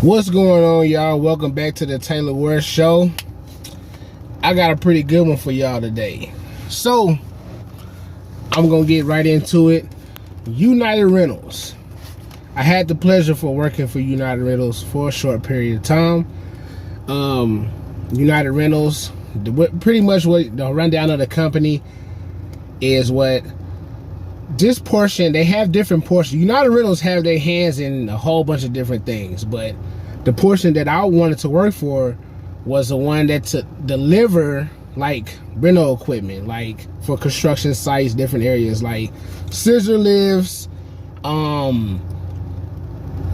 What's going on, y'all? Welcome back to the Taylor Ware Show. I got a pretty good one for y'all today. So, I'm going to get right into it. United Rentals. I had the pleasure for working for United Rentals for a short period of time. United Rentals, pretty much what the rundown of the company is what this portion, they have different portions. United Rentals have their hands in a whole bunch of different things, but the portion that I wanted to work for was the one that to deliver like rental equipment, like for construction sites, different areas, like scissor lifts,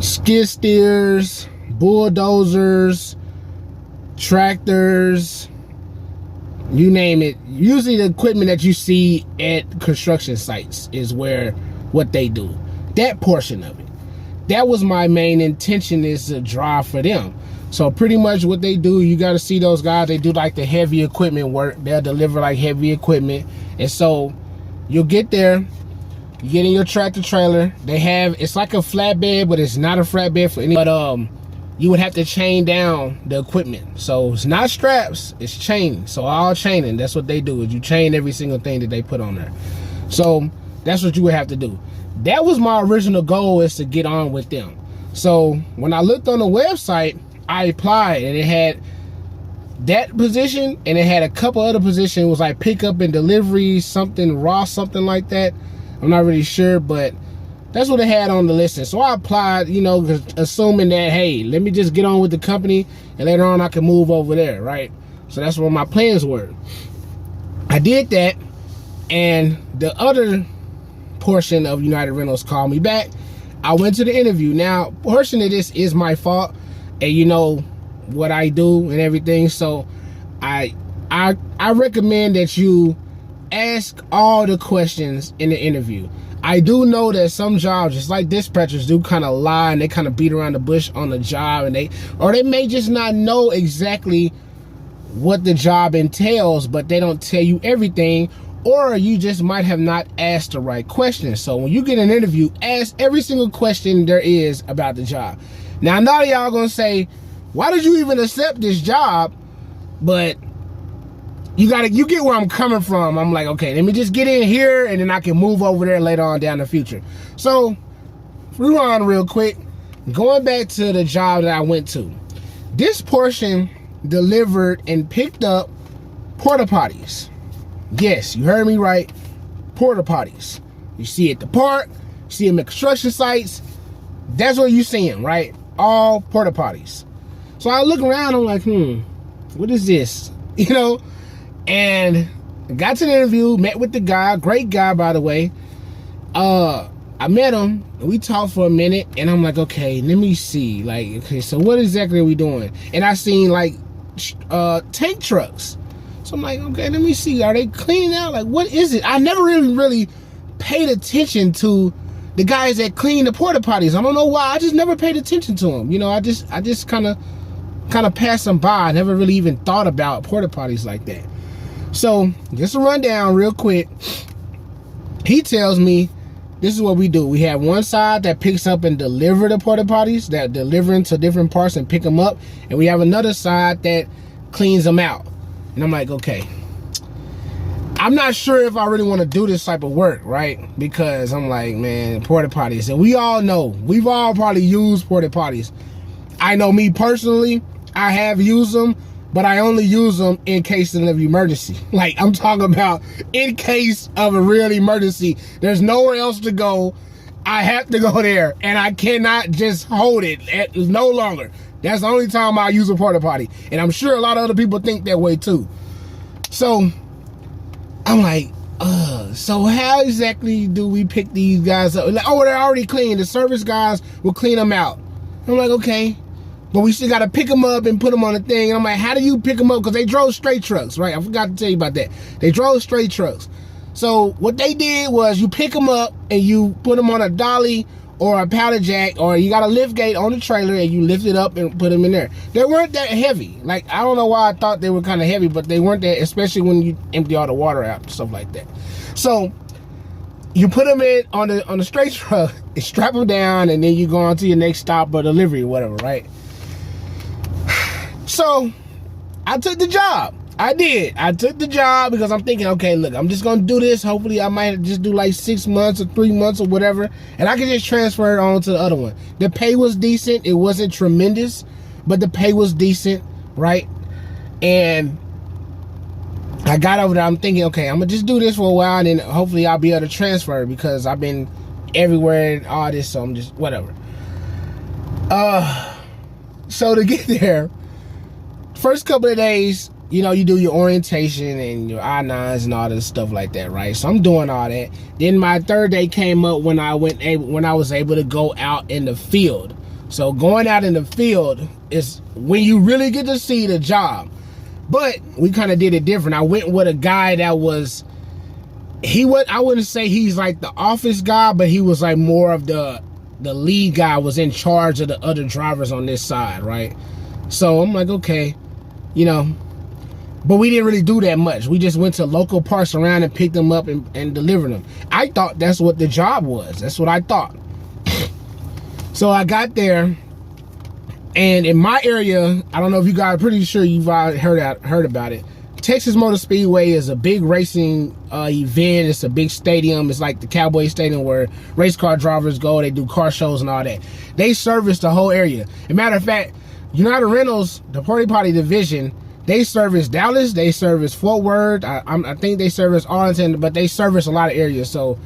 skid steers, bulldozers, tractors, you name it. Usually the equipment that you see at construction sites is what they do. That portion of it. That was my main intention, is to drive for them. So pretty much what they do, you got to see those guys, they do like the heavy equipment work. They'll deliver like heavy equipment. And so you'll get there, you get in your tractor trailer. They have, it's like a flatbed, but it's not a flatbed for any, but you would have to chain down the equipment. So it's not straps, it's chain. So all chaining, that's what they do, is you chain every single thing that they put on there. So that's what you would have to do. That was my original goal, is to get on with them. So when I looked on the website, I applied, and it had that position, and it had a couple other positions. It was like pickup and delivery, something raw, something like that. I'm not really sure, but that's what it had on the listing. So I applied, you know, assuming that, hey, let me just get on with the company, and later on I can move over there, right? So that's what my plans were. I did that, and the other portion of United Rentals called me back. I went to the interview. Now, portion of this is my fault, and you know what I do and everything. So I recommend that you ask all the questions in the interview. I do know that some jobs, just like dispatchers, do kind of lie, and they kind of beat around the bush on the job, and they may just not know exactly what the job entails, but they don't tell you everything, or you just might have not asked the right questions. So when you get an interview, ask every single question there is about the job. Now, a lot of y'all gonna say, why did you even accept this job? But you get where I'm coming from. I'm like, okay, let me just get in here, and then I can move over there later on down the future. So, rewind real quick. Going back to the job that I went to. This portion delivered and picked up porta potties. Yes, you heard me right. Porta potties. You see at the park, you see them at construction sites. That's where you see them, right? All porta potties. So I look around, I'm like, what is this? You know? And got to the interview, met with the guy, great guy, by the way. I met him, and we talked for a minute, and I'm like, okay, let me see. Like, okay, so what exactly are we doing? And I seen like tank trucks. So I'm like, okay, let me see. Are they cleaning out? Like, what is it? I never really paid attention to the guys that clean the porta potties. I don't know why. I just never paid attention to them. You know, I just kind of passed them by. I never really even thought about porta potties like that. So, just a rundown real quick. He tells me, this is what we do. We have one side that picks up and deliver the porta potties, that delivering to different parts and pick them up. And we have another side that cleans them out. And I'm like, okay, I'm not sure if I really want to do this type of work, right? Because I'm like, man, porta potties. And we all know, we've all probably used porta potties. I know me personally, I have used them, but I only use them in case of an emergency. Like, I'm talking about in case of a real emergency. There's nowhere else to go. I have to go there, and I cannot just hold it no longer. That's the only time I use a porta potty. And I'm sure a lot of other people think that way too. So, I'm like, so how exactly do we pick these guys up? Like, oh, they're already clean. The service guys will clean them out. I'm like, okay. But we still got to pick them up and put them on the thing. And I'm like, how do you pick them up? Because they drove straight trucks, right? I forgot to tell you about that. They drove straight trucks. So what they did was you pick them up and you put them on a dolly or a pallet jack, or you got a lift gate on the trailer and you lift it up and put them in there. They weren't that heavy. Like, I don't know why I thought they were kind of heavy, but they weren't that, especially when you empty all the water out and stuff like that. So you put them in on the straight truck and strap them down, and then you go on to your next stop or delivery or whatever, right? So I took the job. I did. I took the job because I'm thinking, okay, look, I'm just going to do this. Hopefully I might just do like 6 months or 3 months or whatever. And I can just transfer it on to the other one. The pay was decent. It wasn't tremendous, but the pay was decent, right? And I got over there. I'm thinking, okay, I'm going to just do this for a while and then hopefully I'll be able to transfer because I've been everywhere and all this. So I'm just, whatever. So to get there, first couple of days, you know, you do your orientation and your I-9s and all this stuff like that, right? So I'm doing all that. Then my third day came up when I was able to go out in the field. So going out in the field is when you really get to see the job. But we kind of did it different. I went with a guy that was, I wouldn't say he's like the office guy, but he was like more of the lead guy, was in charge of the other drivers on this side, right? So I'm like, okay, you know, but we didn't really do that much. We just went to local parks around and picked them up and delivered them. I thought that's what the job was. That's what I thought. So I got there, and in my area, I don't know if you guys, pretty sure you've heard about it. Texas Motor Speedway is a big racing event. It's a big stadium. It's like the Cowboy Stadium where race car drivers go. They do car shows and all that. They service the whole area. As a matter of fact, United Rentals, the Porta Potty division, they service Dallas, they service Fort Worth, I think they service Arlington, but they service a lot of areas. So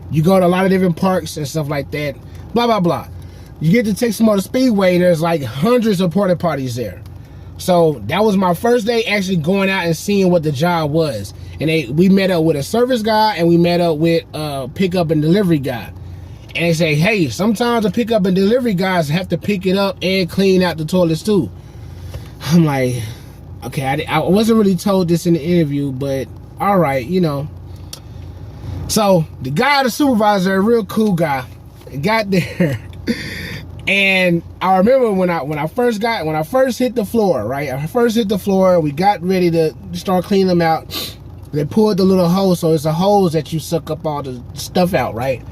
you go to a lot of different parks and stuff like that, blah, blah, blah. You get to Texas Motor Speedway, there's like hundreds of porta potties there. So that was my first day actually going out and seeing what the job was. And we met up with a service guy and we met up with a pickup and delivery guy. And they say, hey, sometimes the pickup and delivery guys have to pick it up and clean out the toilets too. I'm like, okay, I wasn't really told this in the interview, but all right, you know. So the guy, the supervisor, a real cool guy, got there. And I remember when I first hit the floor, right? I first hit the floor, we got ready to start cleaning them out. They pulled the little hose, so it's a hose that you suck up all the stuff out, right?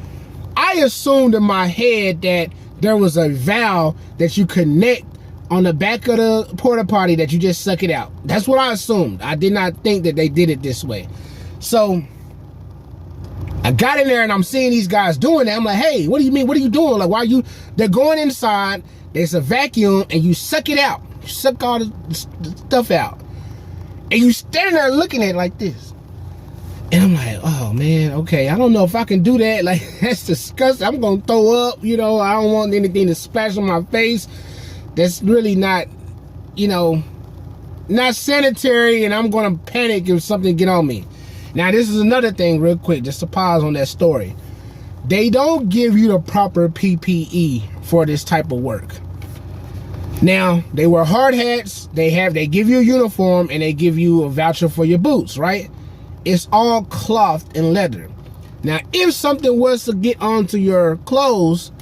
I assumed in my head that there was a valve that you connect on the back of the porta potty that you just suck it out. That's what I assumed. I did not think that they did it this way. So I got in there and I'm seeing these guys doing that. I'm like, hey, what do you mean? What are you doing? Like, they're going inside, there's a vacuum and you suck it out. You suck all the stuff out. And you standing there looking at it like this. And I'm like, oh man, okay, I don't know if I can do that. Like, that's disgusting. I'm gonna throw up, you know, I don't want anything to splash on my face. That's really not, you know, not sanitary, and I'm gonna panic if something get on me. Now, this is another thing real quick, just to pause on that story. They don't give you the proper PPE for this type of work. Now, they wear hard hats, they give you a uniform, and they give you a voucher for your boots, right? It's all cloth and leather. Now, if something was to get onto your clothes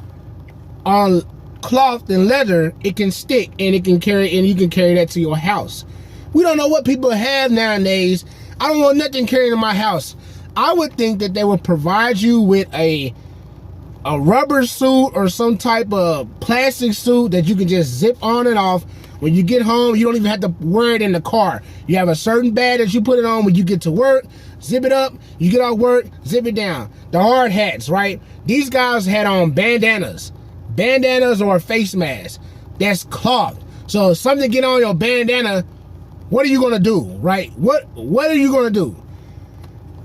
on cloth and leather, it can stick and you can carry that to your house. We don't know what people have nowadays. I don't want nothing carried in my house. I would think that they would provide you with a rubber suit or some type of plastic suit that you can just zip on and off. When you get home, you don't even have to wear it in the car. You have a certain bag that you put it on when you get to work, zip it up, you get off work, zip it down. The hard hats, right? These guys had on bandanas or face masks. That's cloth. So if something get on your bandana, what are you gonna do, right? What are you gonna do?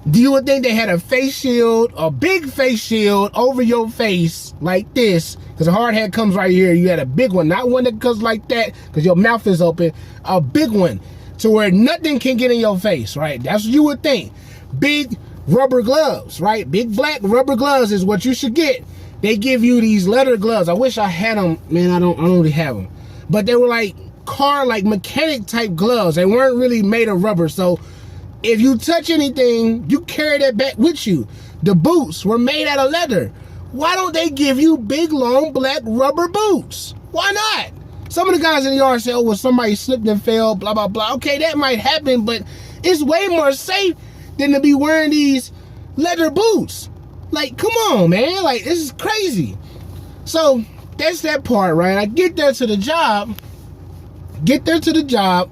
Do you would think they had a face shield, a big face shield over your face like this? Because a hard hat comes right here. You had a big one, not one that comes like that because your mouth is open. A big one to where nothing can get in your face, right? That's what you would think. Big rubber gloves, right? Big black rubber gloves is what you should get. They give you these leather gloves. I wish I had them. Man, I don't really have them. But they were like mechanic type gloves. They weren't really made of rubber. So if you touch anything, you carry that back with you. The boots were made out of leather. Why don't they give you big, long, black rubber boots? Why not? Some of the guys in the yard say, oh, well, somebody slipped and fell, blah, blah, blah. Okay, that might happen, but it's way more safe than to be wearing these leather boots. Like, come on, man. Like, this is crazy. So that's that part, right? I get there to the job. Get there to the job,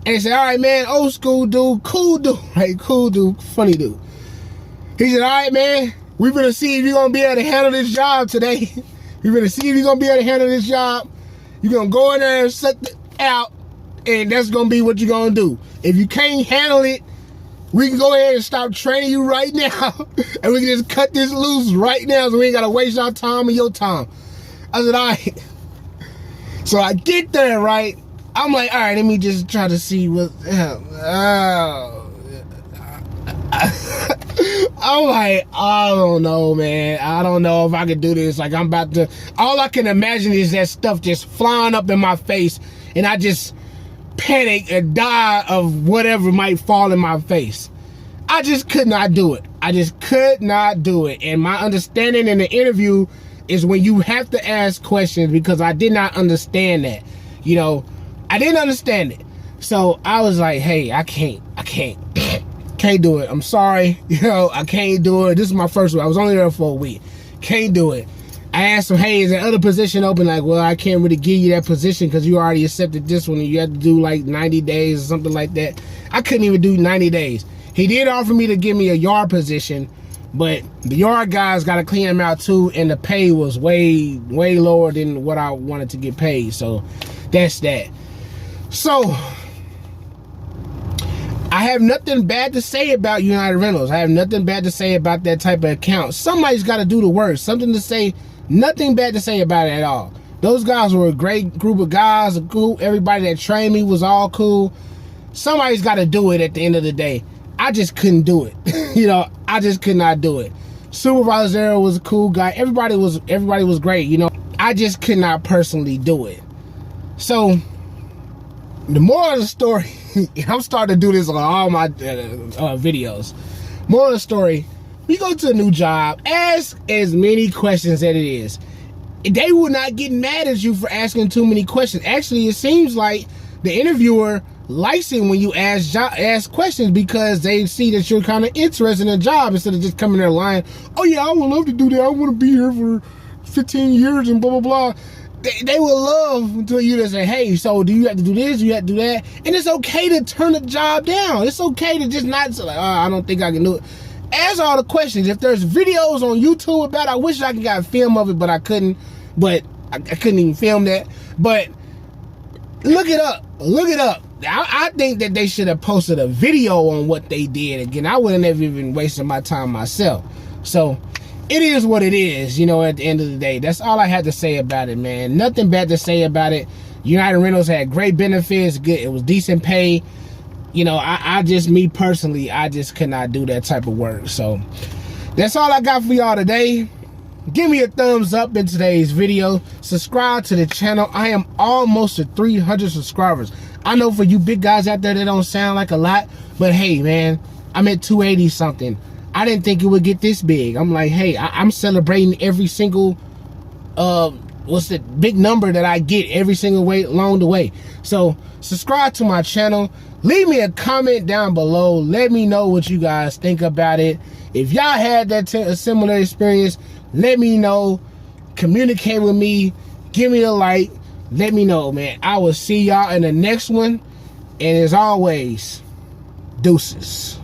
and they say, all right, man, old school dude, cool dude, right? Cool dude, funny dude. He said, all right, man, we're going to see if you're going to be able to handle this job today. We're going to see if you're going to be able to handle this job. You're going to go in there and suck it out, and that's going to be what you're going to do. If you can't handle it, we can go ahead and stop training you right now, and we can just cut this loose right now so we ain't got to waste our time and your time. I said, all right. So I get there, right? I'm like, all right, let me just try to see what... I'm like, I don't know, man. I don't know if I can do this. Like, I'm about to... All I can imagine is that stuff just flying up in my face, and I just panic and die of whatever might fall in my face. I just could not do it. I just could not do it. And my understanding in the interview is when you have to ask questions, because I did not understand that. You know, I didn't understand it. So I was like, hey, I can't do it. I'm sorry. You know, I can't do it. This is my first one. I was only there for a week. Can't do it. I asked him, hey, is there other position open? Like, well, I can't really give you that position because you already accepted this one and you had to do like 90 days or something like that. I couldn't even do 90 days. He did offer me to give me a yard position, but the yard guys got to clean them out too, and the pay was way lower than what I wanted to get paid. So that's that. So I have nothing bad to say about United Rentals. I have nothing bad to say about that type of account. Somebody's got to do the work. Something to say, nothing bad to say about it at all. Those guys were a great group of guys. Everybody that trained me was all cool. Somebody's got to do it at the end of the day. I just couldn't do it. You know, I just could not do it. Supervisor was a cool guy. Everybody was great. You know, I just could not personally do it. So the moral of the story, I'm starting to do this on all my videos. Moral of the story, we go to a new job, ask as many questions as it is. They will not get mad at you for asking too many questions. Actually, it seems like the interviewer likes it when you ask questions, because they see that you're kind of interested in the job, instead of just coming there lying, oh yeah, I would love to do that, I want to be here for 15 years and blah blah blah. They will love until you just say, hey, so do you have to do this, you have to do that? And it's okay to turn the job down. It's okay to just not say, like, oh, I don't think I can do it. Ask all the questions. If there's videos on YouTube about it, I wish I could got a film of it, but I couldn't. But I couldn't even film that. But look it up. Look it up. I think that they should have posted a video on what they did. Again, I would have never even wasted my time myself. So it is what it is, you know, at the end of the day. That's all I had to say about it, man. Nothing bad to say about it. United Rentals had great benefits. Good. It was decent pay. You know, I just, me personally, I just could not do that type of work. So that's all I got for y'all today. Give me a thumbs up in today's video. Subscribe to the channel. I am almost at 300 subscribers. I know for you big guys out there, that don't sound like a lot, but hey, man, I'm at 280 something. I didn't think it would get this big. I'm like, hey, I'm celebrating every single, what's the big number that I get every single way along the way. So subscribe to my channel. Leave me a comment down below. Let me know what you guys think about it. If y'all had that a similar experience, let me know. Communicate with me. Give me a like. Let me know, man. I will see y'all in the next one. And as always, deuces.